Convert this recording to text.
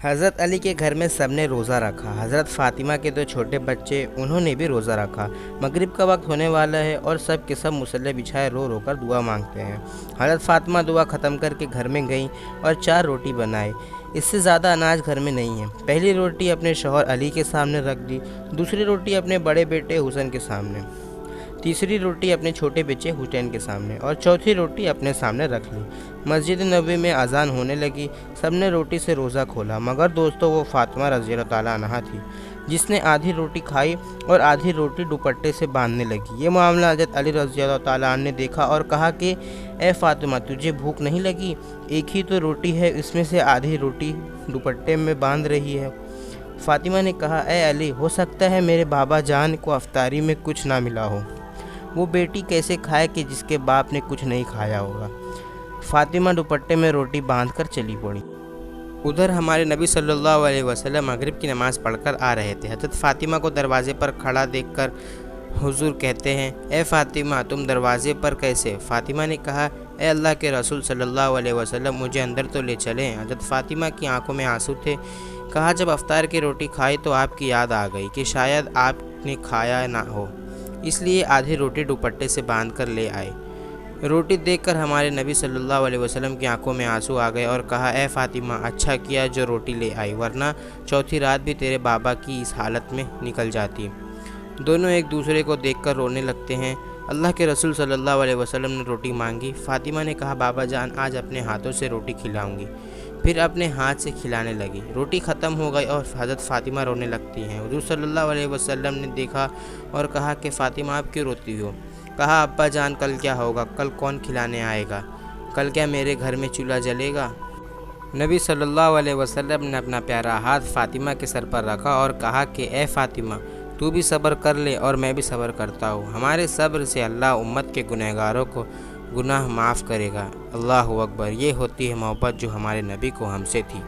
حضرت علی کے گھر میں سب نے روزہ رکھا۔ حضرت فاطمہ کے دو چھوٹے بچے انہوں نے بھی روزہ رکھا۔ مغرب کا وقت ہونے والا ہے اور سب کے سب مصلی بچھائے رو رو کر دعا مانگتے ہیں۔ حضرت فاطمہ دعا ختم کر کے گھر میں گئیں اور 4 روٹی بنائیں۔ اس سے زیادہ اناج گھر میں نہیں ہے۔ پہلی روٹی اپنے شوہر علی کے سامنے رکھ دی، دوسری روٹی اپنے بڑے بیٹے حسن کے سامنے، تیسری روٹی اپنے چھوٹے بچے حسین کے سامنے اور چوتھی روٹی اپنے سامنے رکھ لی۔ مسجد نبوی میں اذان ہونے لگی، سب نے روٹی سے روزہ کھولا، مگر دوستو وہ فاطمہ رضی اللہ تعالیٰ عنہا تھی جس نے آدھی روٹی کھائی اور آدھی روٹی دوپٹے سے باندھنے لگی۔ یہ معاملہ حضرت علی رضی اللہ تعالیٰ عنہ نے دیکھا اور کہا کہ اے فاطمہ، تجھے بھوک نہیں لگی؟ ایک ہی تو روٹی ہے، اس میں سے آدھی روٹی دوپٹے میں باندھ رہی ہے۔ فاطمہ نے کہا اے علی، ہو سکتا ہے میرے بابا جان کو افطاری میں کچھ نہ ملا ہو، وہ بیٹی کیسے کھائے کہ جس کے باپ نے کچھ نہیں کھایا ہوگا۔ فاطمہ دوپٹے میں روٹی باندھ کر چلی پڑی۔ ادھر ہمارے نبی صلی اللہ علیہ وسلم مغرب کی نماز پڑھ کر آ رہے تھے۔ حضرت فاطمہ کو دروازے پر کھڑا دیکھ کر حضور کہتے ہیں اے فاطمہ، تم دروازے پر کیسے؟ فاطمہ نے کہا اے اللہ کے رسول صلی اللہ علیہ وسلم، مجھے اندر تو لے چلیں۔ حضرت فاطمہ کی آنکھوں میں آنسو تھے۔ کہا جب افطار کی روٹی کھائی تو آپ کی یاد آ گئی کہ شاید آپ نے کھایا نہ ہو، اس لیے آدھی روٹی دوپٹے سے باندھ کر لے آئے۔ روٹی دیکھ کر ہمارے نبی صلی اللہ علیہ وسلم کی آنکھوں میں آنسو آ گئے اور کہا اے فاطمہ، اچھا کیا جو روٹی لے آئی، ورنہ چوتھی رات بھی تیرے بابا کی اس حالت میں نکل جاتی۔ دونوں ایک دوسرے کو دیکھ کر رونے لگتے ہیں۔ اللہ کے رسول صلی اللہ علیہ وسلم نے روٹی مانگی۔ فاطمہ نے کہا بابا جان، آج اپنے ہاتھوں سے روٹی کھلاؤں گی۔ پھر اپنے ہاتھ سے کھلانے لگی۔ روٹی ختم ہو گئی اور حضرت فاطمہ رونے لگتی ہیں۔ حضور صلی اللہ علیہ وسلم نے دیکھا اور کہا کہ فاطمہ آپ کیوں روتی ہو؟ کہا ابا جان، کل کیا ہوگا؟ کل کون کھلانے آئے گا؟ کل کیا میرے گھر میں چولہا جلے گا؟ نبی صلی اللہ علیہ وسلم نے اپنا پیارا ہاتھ فاطمہ کے سر پر رکھا اور کہا کہ اے فاطمہ، تو بھی صبر کر لے اور میں بھی صبر کرتا ہوں۔ ہمارے صبر سے اللہ امت کے گنہگاروں کو گناہ معاف کرے گا۔ اللہ اکبر۔ یہ ہوتی ہے محبت جو ہمارے نبی کو ہم سے تھی۔